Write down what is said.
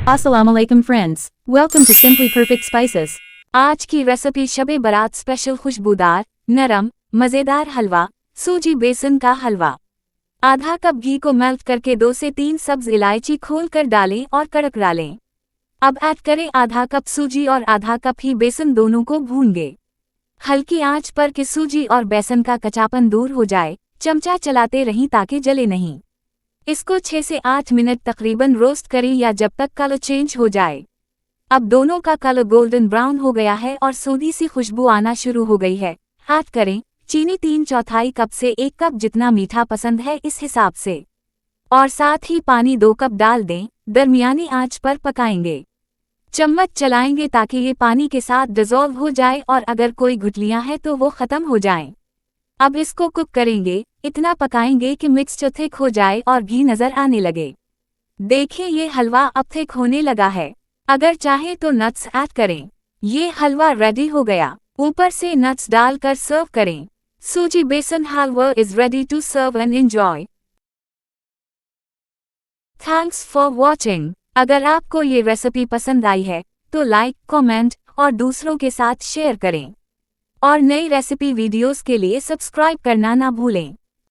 Assalamu alaikum friends. Welcome to Simply Perfect Spices. आज की recipe Shabe बारात स्पेशल खुशबूदार, नरम, मज़ेदार हलवा, सूजी बेसन का हलवा। आधा कप घी को मेल्ट करके 2 से 3 सब्ज इलायची खोल कर डालें और कड़क डालें। अब ऐड करें आधा कप सूजी और आधा कप ही बेसन, दोनों को भूनें। हल्की आंच पर कि सूजी और बेसन का कच्चापन दूर हो जाए, चमचा चलाते रहें ताकि जले नहीं। इसको 6 से 8 मिनट तकरीबन रोस्ट करें या जब तक कलर चेंज हो जाए। अब दोनों का कलर गोल्डन ब्राउन हो गया है और सूदी सी खुशबू आना शुरू हो गई है। ऐड करें चीनी 3/4 कप से 1 कप, जितना मीठा पसंद है इस हिसाब से, और साथ ही पानी 2 कप डाल दें। दरमियानी आंच पर पकाएंगे। चम्मच चलाएंगे ताकि ये पानी के साथ डिज़ोल्व हो जाए और अगर कोई गुठलियां हैं तो वो ख़त्म हो जाएं। अब इसको कुक करेंगे, इतना पकाएंगे कि मिक्सचर थिक हो जाए और घी नज़र आने लगे। देखिए ये हलवा अब थिक होने लगा है। अगर चाहे तो नट्स ऐड करें। ये हलवा रेडी हो गया। ऊपर से नट्स डालकर सर्व करें। Suji besan halwa is ready to serve and enjoy. Thanks for watching. अगर आपको ये रेसिपी पसंद आई है तो लाइक, कमेंट और दूसरों के साथ शेयर करें। और नई रेसिपी वीडियोस के लिए सब्सक्राइब करना ना भूलें।